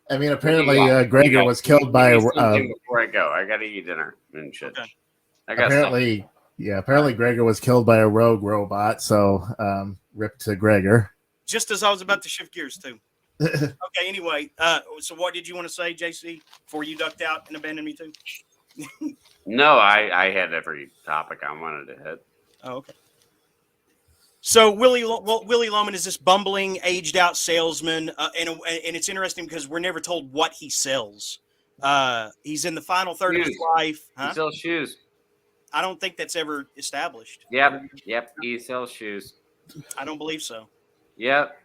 I mean, apparently Gregor was killed by before I go. I gotta eat dinner and shit. Okay. Apparently Gregor was killed by a rogue robot. So rip to Gregor. Just as I was about to shift gears too. Okay. Anyway, so what did you want to say, JC, before you ducked out and abandoned me too? No, I had every topic I wanted to hit. Oh, okay. So Willy Loman is this bumbling, aged-out salesman, and it's interesting because we're never told what he sells. He's in the final third of his life. Huh? He sells shoes. I don't think that's ever established. Yep. He sells shoes. I don't believe so. Yep.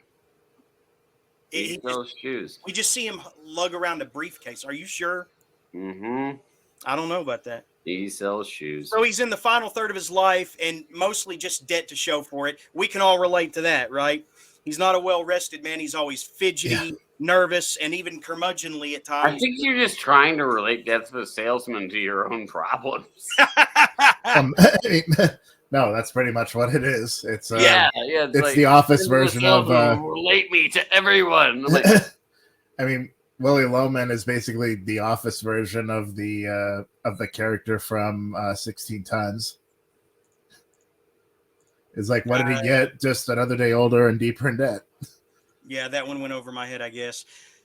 He sells shoes. We just see him lug around a briefcase. Are you sure? Mm-hmm. I don't know about that. He sells shoes. So he's in the final third of his life and mostly just debt to show for it. We can all relate to that, right? He's not a well-rested man. He's always fidgety, nervous, and even curmudgeonly at times. I think you're just trying to relate Death of a Salesman to your own problems. No, that's pretty much what it is. It's it's like, the Office version of relate me to everyone. I mean, Willy Loman is basically the Office version of the character from 16 Tons. It's like, what did he get? Just another day older and deeper in debt. Yeah, that one went over my head, I guess.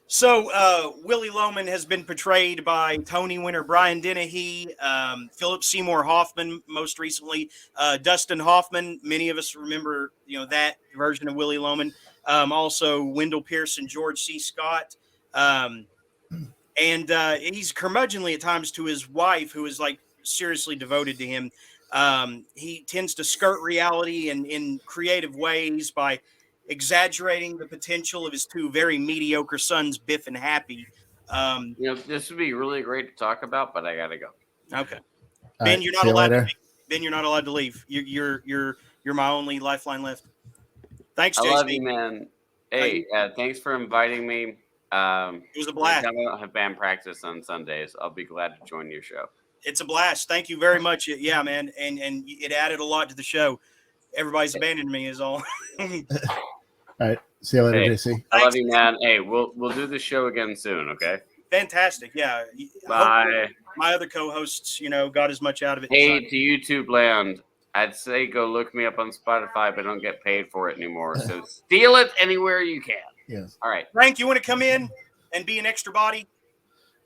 So Willy Loman has been portrayed by Tony winner Brian Dennehy, Philip Seymour Hoffman most recently, Dustin Hoffman. Many of us remember, that version of Willy Loman. Also Wendell Pierce and George C. Scott. And he's curmudgeonly at times to his wife, who is like seriously devoted to him. He tends to skirt reality in creative ways by exaggerating the potential of his two very mediocre sons, Biff and Happy. This would be really great to talk about, but I gotta go. Okay, Ben, you're not allowed to leave. Ben, you're not allowed to leave. You're my only lifeline left. Thanks, JC. I love you, man. Hey, thanks for inviting me. It was a blast. I don't have band practice on Sundays. I'll be glad to join your show. It's a blast. Thank you very much. Yeah, man, and it added a lot to the show. Everybody's abandoned me is all. All right. See you later, JC. I love you, man. Hey, we'll do the show again soon, okay? Fantastic. Yeah. Bye. My other co-hosts, got as much out of it. Hey, to YouTube land, I'd say go look me up on Spotify, but don't get paid for it anymore. So steal it anywhere you can. Yes. All right. Frank, you want to come in and be an extra body?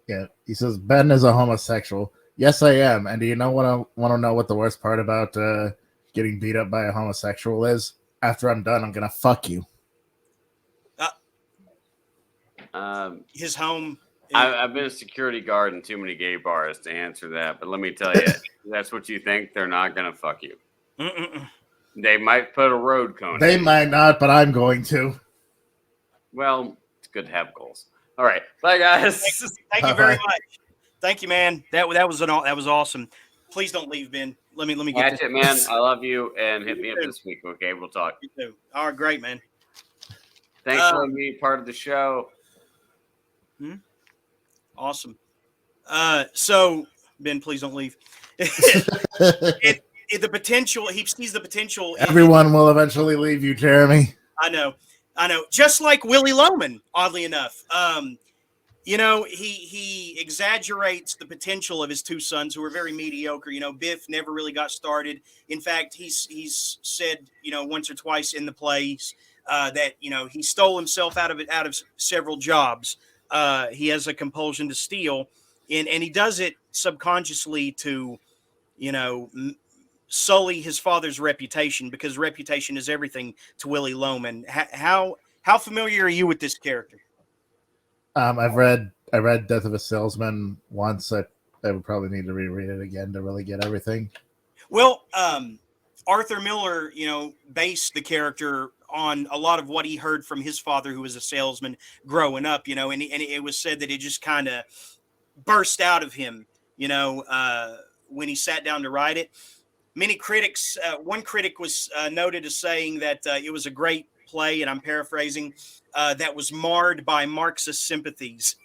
Yeah. He says, Ben is a homosexual. Yes, I am. And do you know what I want to know what the worst part about getting beat up by a homosexual is? After I'm done, I'm going to fuck you. His home. I've been a security guard in too many gay bars to answer that, but let me tell you, that's what you think. They're not gonna fuck you. They might put a road cone. They might not, but I'm going to. Well, it's good to have goals. All right, bye guys. Thank you very much. Thank you, man. That was awesome. Please don't leave, Ben. Let me get it, man. I love you, and hit me up this week. Okay, we'll talk. You too. All right, great, man. Thanks for being part of the show. Awesome. So Ben, please don't leave. The potential, he sees the potential. Everyone will eventually leave you, Jeremy. I know. Just like Willy Loman, oddly enough. He exaggerates the potential of his two sons who are very mediocre. Biff never really got started. In fact, he's said, once or twice in the plays that, he stole himself out of several jobs. He has a compulsion to steal, and he does it subconsciously to, sully his father's reputation, because reputation is everything to Willy Loman. How familiar are you with this character? I read Death of a Salesman once. I would probably need to reread it again to really get everything. Well, Arthur Miller, based the character on a lot of what he heard from his father, who was a salesman growing up, and it was said that it just kind of burst out of him, when he sat down to write it. Many critics, one critic was noted as saying that it was a great play, and I'm paraphrasing, that was marred by Marxist sympathies,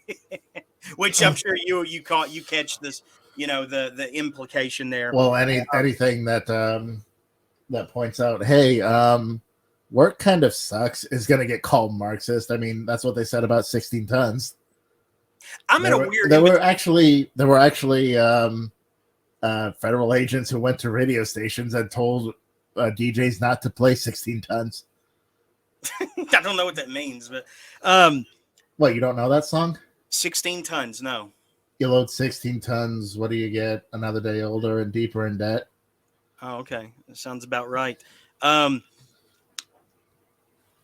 which I'm sure you catch this, the implication there. Well, anything that points out, hey, work kind of sucks is going to get called Marxist. I mean, that's what they said about 16 Tons. I'm in There a were, weird. there were actually federal agents who went to radio stations and told DJs not to play 16 tons. I don't know what that means, but What, you don't know that song? 16 tons. No. You load 16 tons. What do you get? Another day older and deeper in debt. Oh, okay. That sounds about right.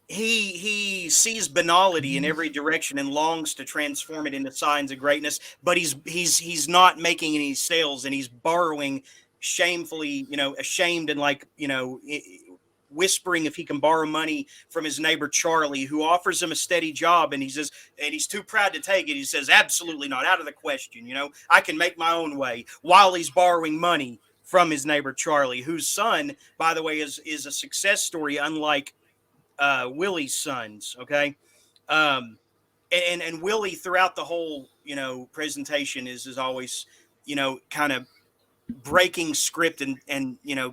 He sees banality in every direction and longs to transform it into signs of greatness, but he's not making any sales, and he's borrowing shamefully, ashamed and whispering if he can borrow money from his neighbor Charlie, who offers him a steady job, and he says, and he's too proud to take it. He says, absolutely not, out of the question. I can make my own way, while he's borrowing money from his neighbor Charlie, whose son, by the way, is a success story, unlike Willy's sons. Okay. And Willy throughout the whole, presentation is always, kind of breaking script and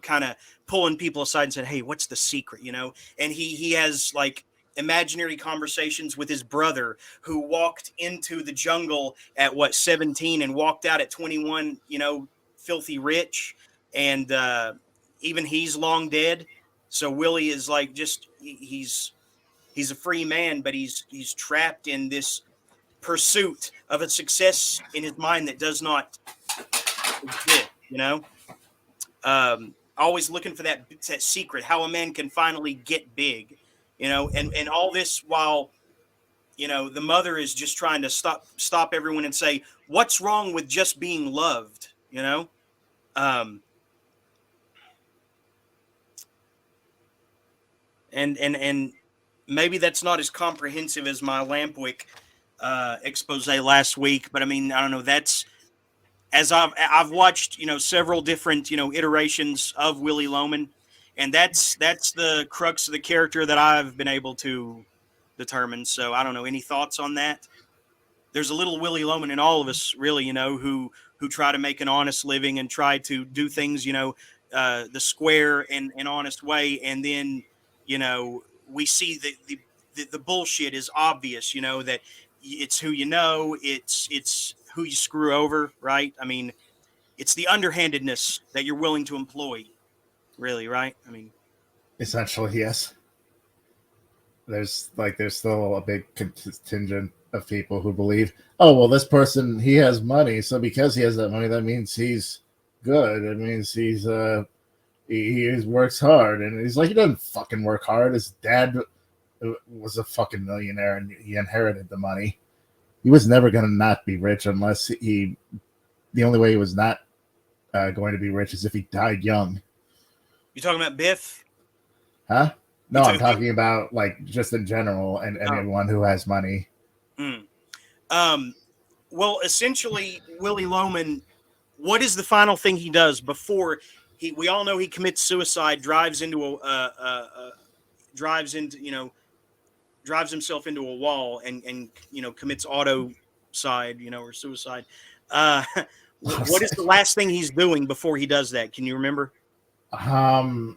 kind of pulling people aside and said, hey, what's the secret? And he has like imaginary conversations with his brother, who walked into the jungle at 17 and walked out at 21, filthy rich. And even he's long dead. So Willy is like, he's a free man, but he's trapped in this pursuit of a success in his mind that does not exist, always looking for that secret, how a man can finally get big, and all this while, the mother is just trying to stop everyone and say, what's wrong with just being loved, and maybe that's not as comprehensive as my Lampwick expose last week, but I mean, I don't know. That's, as I've watched, several different, iterations of Willy Loman, and that's the crux of the character that I've been able to determine. So I don't know. Any thoughts on that? There's a little Willy Loman in all of us, really, who try to make an honest living and try to do things, the square and honest way, and then, we see the bullshit is obvious, that it's who it's who you screw over, right? I mean, it's the underhandedness that you're willing to employ, really, right? I mean, essentially, yes. There's still a big contingent of people who believe, oh, well, this person, he has money, so because he has that money, that means he's good. It means he works hard. And he's like, he doesn't fucking work hard. His dad was a fucking millionaire and he inherited the money. He was never going to not be rich unless the only way he was not going to be rich is if he died young. You talking about Biff? Huh? No, I'm talking about like just in general and anyone who has money. Well, essentially, Willy Loman, what is the final thing he does before we all know he commits suicide, drives himself into a wall and commits autocide, or suicide. What is the last thing he's doing before he does that? Can you remember? I'm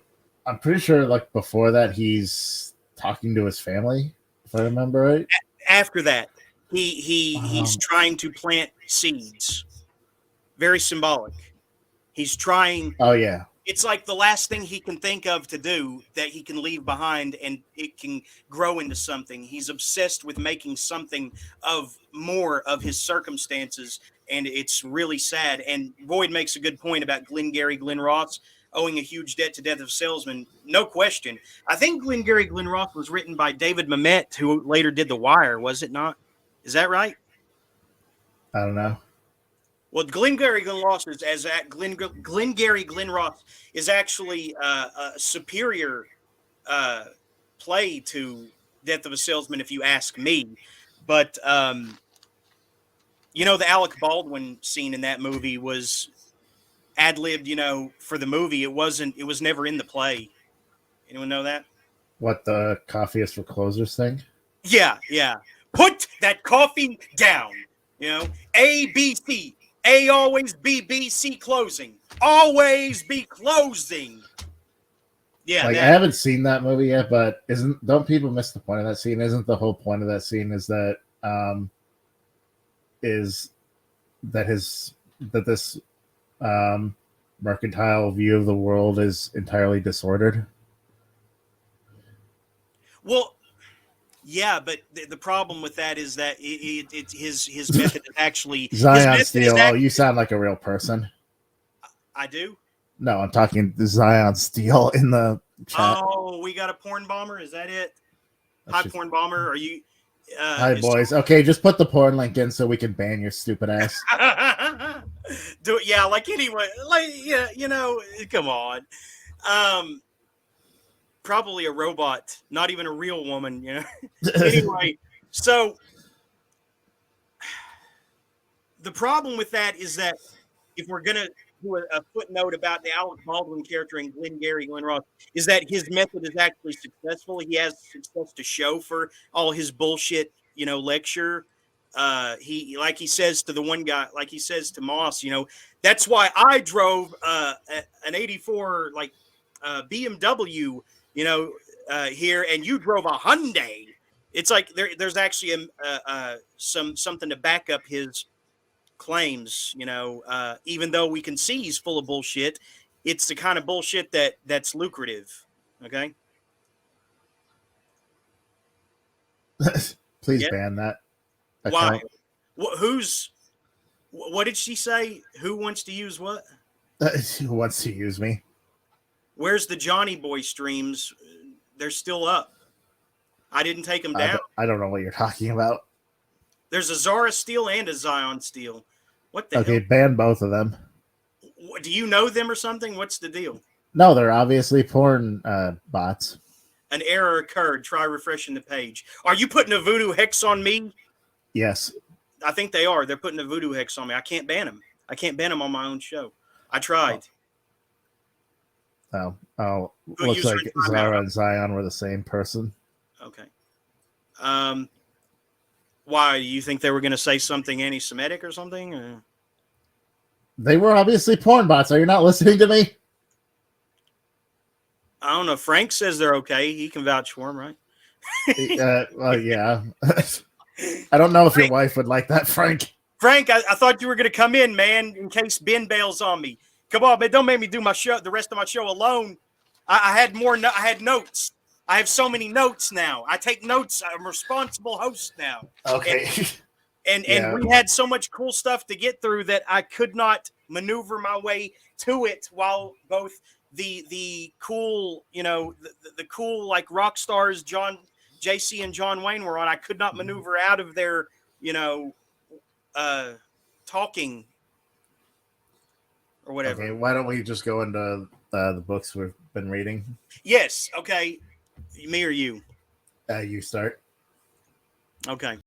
pretty sure like before that he's talking to his family, if I remember right. After that, he's trying to plant seeds. Very symbolic. He's trying. Oh yeah. It's like the last thing he can think of to do that he can leave behind and it can grow into something. He's obsessed with making something of more of his circumstances, and it's really sad. And Boyd makes a good point about Glenn Ross owing a huge debt to Death of Salesman. No question. I think Glenn Ross was written by David Mamet, who later did The Wire, was it not? Is that right? I don't know. Well, Glenn Ross is actually a superior play to Death of a Salesman, if you ask me. But the Alec Baldwin scene in that movie was ad-libbed, for the movie. It was never in the play. Anyone know that? What, the coffee is for closers thing? Yeah. Put that coffee down. A, B, C. A always be B, C closing. Always be closing. Yeah. Like, I haven't seen that movie yet, but don't people miss the point of that scene? Isn't the whole point of that scene is that is that this mercantile view of the world is entirely disordered. Well, yeah, but the problem with that is that his method is actually Zion Steel. Oh, you sound like a real person. I do. No, I'm talking to Zion Steel in the chat. Oh, we got a porn bomber. Is that it? Hi, porn bomber. Are you? Hi, boys. Okay, just put the porn link in so we can ban your stupid ass. Do it. Yeah, like anyway, like yeah, you know, come on. Probably a robot, not even a real woman. You know. Anyway, so the problem with that is that if we're gonna do a footnote about the Alec Baldwin character in Glenn Ross, is that his method is actually successful. He has success to show for all his bullshit, you know, lecture. He like he says to the one guy, like he says to Moss, you know, that's why I drove an '84 like BMW, you know, here, and you drove a Hyundai. It's like there's actually something to back up his claims, you know, even though we can see he's full of bullshit, it's the kind of bullshit that's lucrative. Okay. Please ban that account. Why? What did she say? Who wants to use what? Who wants to use me? Where's the Johnny Boy streams? They're still up. I didn't take them down. I don't know what you're talking about. There's a Zara Steel and a Zion Steel. What the hell? Ban both of them. Do you know them or something? What's the deal? No, they're obviously porn bots. An error occurred. Try refreshing the page. Are you putting a voodoo hex on me? Yes. I think they are. They're putting a voodoo hex on me. I can't ban them. I can't ban them on my own show. I tried. Oh. Looks like Zara and Zion were the same person. Okay. Why? You think they were going to say something anti-Semitic or something? Or? They were obviously porn bots. Are you not listening to me? I don't know. Frank says they're okay. He can vouch for them, right? Well, yeah. I don't know if your wife would like that, Frank. Frank, I thought you were going to come in, man, in case Ben bails on me. Come on, man. Don't make me do my show, the rest of my show alone. I had more. I had notes. I have so many notes now. I take notes. I'm a responsible host now. Okay. And we had so much cool stuff to get through that I could not maneuver my way to it while both the cool, you know, the cool like rock stars JC and John Wayne were on. I could not maneuver out of their, you know, talking or whatever. Okay, why don't we just go into the books we've been reading? Yes. Okay. Me or you? You start. Okay.